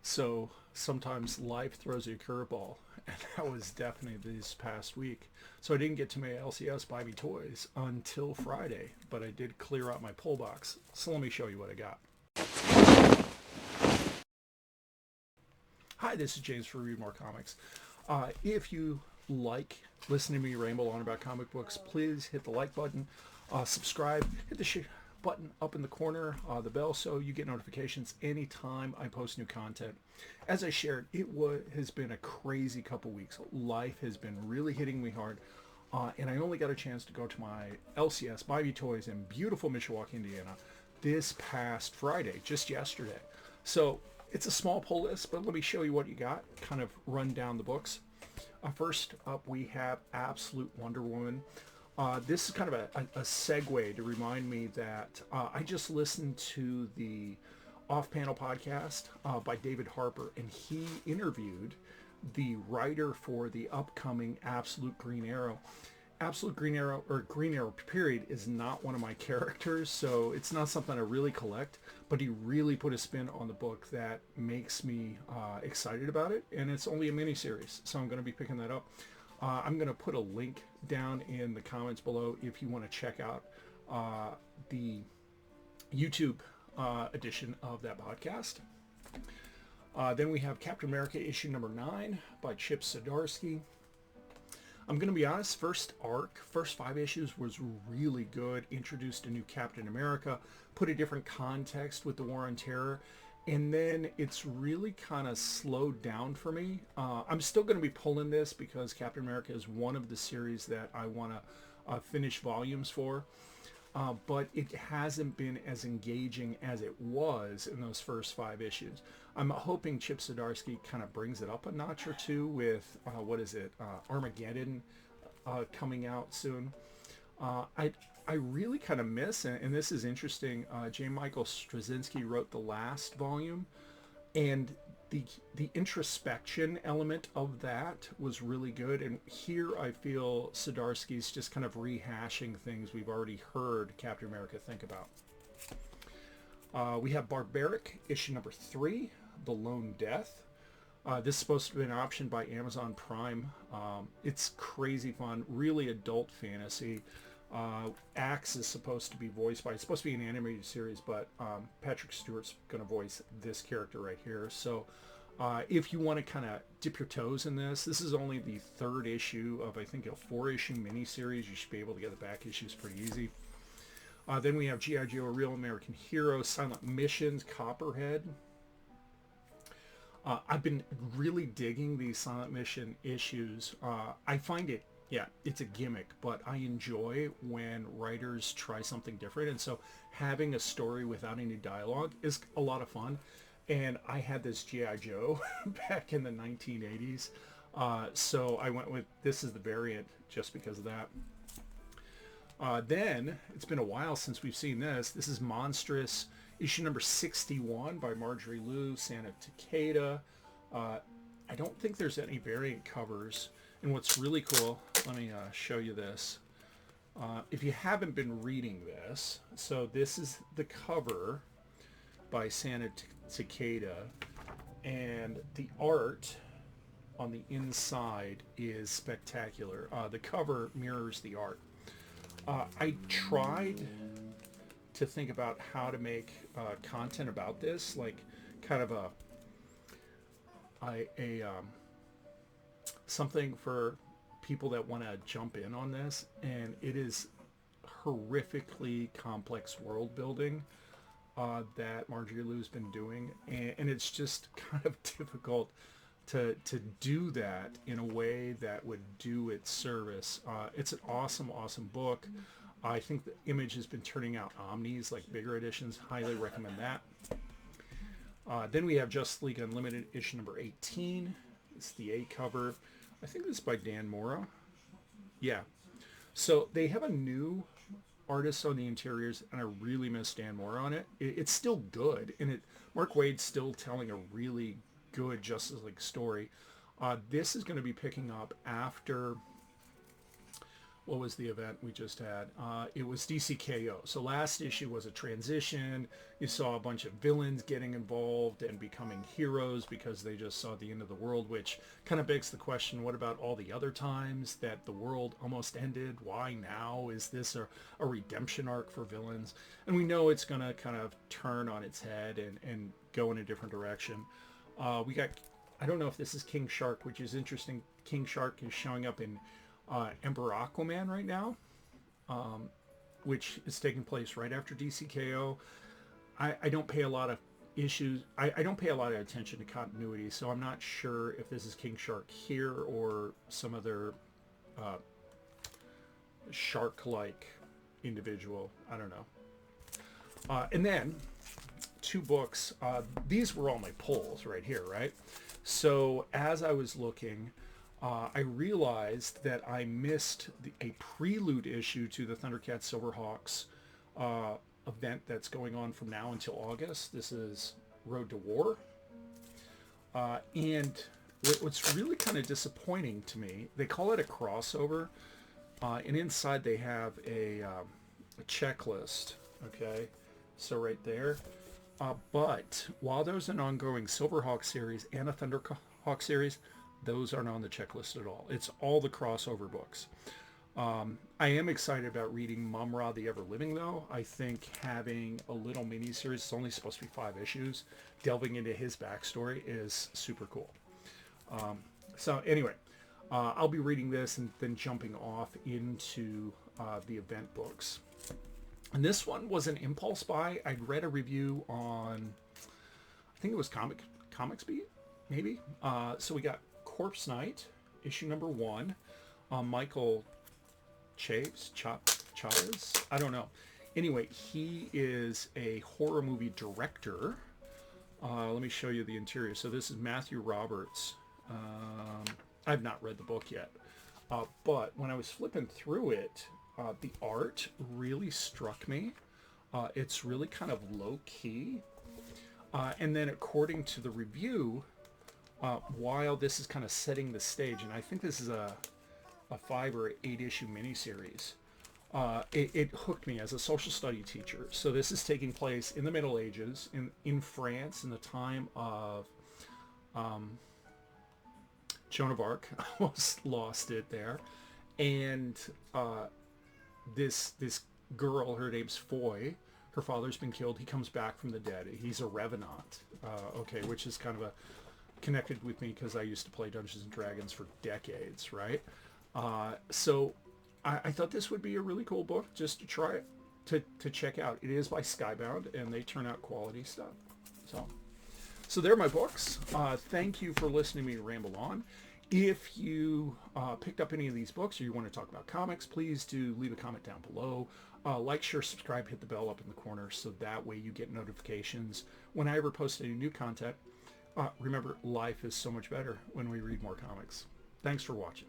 So sometimes life throws you a curveball, and that was definitely this past week. So I didn't get to my LCS Buy Me Toys until Friday, but I did clear out my pull box. So let me show you what I got. Hi, this is James for Read More Comics. If you like listening to me ramble on about comic books, please hit the like button, subscribe, hit the button up in the corner, the bell, so you get notifications anytime I post new content. As I shared, has been a crazy couple weeks. Life has been really hitting me hard, and I only got a chance to go to my LCS Buy Me Toys in beautiful Mishawaka, Indiana, this past Friday, just yesterday. So it's a small pull list, but let me show you what you got, kind of run down the books. First up, we have Absolute Wonder Woman. This is kind of a segue to remind me that I just listened to the Off-Panel podcast by David Harper, and he interviewed the writer for the upcoming Absolute Green Arrow. Absolute Green Arrow, or Green Arrow period, is not one of my characters, so it's not something I really collect, but he really put a spin on the book that makes me excited about it, and it's only a miniseries, so I'm going to be picking that up. I'm going to put a link down in the comments below if you want to check out the YouTube edition of that podcast. Then we have Captain America issue number 9 by Chip Zdarsky. I'm going to be honest, first 5 issues was really good, introduced a new Captain America, put a different context with the War on Terror, and then it's really kind of slowed down for me. I'm still going to be pulling this because Captain America is one of the series that I want to finish volumes for, but it hasn't been as engaging as it was in those first 5 issues. I'm hoping Chip Zdarsky kind of brings it up a notch or two with, Armageddon coming out soon. I really kind of miss, and this is interesting, J. Michael Straczynski wrote the last volume, and the introspection element of that was really good, and here I feel Zdarsky's just kind of rehashing things we've already heard Captain America think about. We have Barbaric, issue number 3, The Lone Death. This is supposed to be an option by Amazon Prime. It's crazy fun, really adult fantasy. Axe is supposed to be voiced by, it's supposed to be an animated series, but Patrick Stewart's going to voice this character right here. So if you want to kind of dip your toes in this is only the 3rd issue of, I think, a 4-issue miniseries. You should be able to get the back issues pretty easy. Then we have G.I. Joe, A Real American Hero, Silent Missions, Copperhead. I've been really digging these Silent Mission issues. I find it, it's a gimmick, but I enjoy when writers try something different. And so having a story without any dialogue is a lot of fun. And I had this G.I. Joe back in the 1980s. So I went with, this is the variant just because of that. Then, it's been a while since we've seen this. This is Monstress, issue number 61 by Marjorie Liu, Santa Takeda. I don't think there's any variant covers. And what's really cool, let me show you this. If you haven't been reading this, so this is the cover by Santa Takeda, and the art on the inside is spectacular. The cover mirrors the art. I tried to think about how to make content about this, like kind of a something for people that want to jump in on this, and it is horrifically complex world building that Marjorie Liu's been doing, and it's just kind of difficult to do that in a way that would do its service. It's an awesome book. I think the Image has been turning out omnis, like bigger editions. Highly recommend that. Then we have Justice League Unlimited issue number 18. It's the A cover. I think this is by Dan Mora. Yeah. So they have a new artist on the interiors, and I really miss Dan Mora on it. It's still good, and Mark Waid's still telling a really good Justice League story. This is going to be picking up after what was the event we just had? It was DC K.O. So last issue was a transition. You saw a bunch of villains getting involved and becoming heroes because they just saw the end of the world, which kind of begs the question, what about all the other times that the world almost ended? Why now? Is this a redemption arc for villains? And we know it's going to kind of turn on its head and go in a different direction. We got, I don't know if this is King Shark, which is interesting. King Shark is showing up in Emperor Aquaman right now, which is taking place right after DC K.O. I don't pay a lot of issues. I don't pay a lot of attention to continuity, so I'm not sure if this is King Shark here or some other shark-like individual. I don't know. And then 2 books. These were all my pulls right here, right? So as I was looking, I realized that I missed a prelude issue to the Thundercats Silverhawks event that's going on from now until August. This is Road to War. And what's really kind of disappointing to me, they call it a crossover, and inside they have a checklist, okay? So right there. But while there's an ongoing Silverhawk series and a Thunderhawk series, those aren't on the checklist at all. It's all the crossover books. I am excited about reading Mum-Ra the Ever-Living, though. I think having a little mini-series, it's only supposed to be 5 issues, delving into his backstory is super cool. So anyway, I'll be reading this and then jumping off into the event books. And this one was an impulse buy. I'd read a review on, I think it was Comics Beat, maybe. So we got Corpse Night, issue number 1. Michael Chavez, I don't know. Anyway, he is a horror movie director. Let me show you the interior. So this is Matthew Roberts. I've not read the book yet. But when I was flipping through it, the art really struck me. It's really kind of low-key. And then according to the review, while this is kind of setting the stage, and I think this is a 5 or 8 issue miniseries, it hooked me as a social study teacher. So this is taking place in the Middle Ages in France in the time of Joan of Arc. Almost lost it there. And this girl, her name's Foy. Her father's been killed. He comes back from the dead. He's a revenant, okay, which is kind of connected with me because I used to play Dungeons and Dragons for decades, right? So I thought this would be a really cool book just to try it, to check out. It is by Skybound, and they turn out quality stuff. So they're my books. Thank you for listening to me ramble on. If you picked up any of these books or you want to talk about comics, please do leave a comment down below. Like, share, subscribe, hit the bell up in the corner so that way you get notifications when I ever post any new content. Remember, life is so much better when we read more comics. Thanks for watching.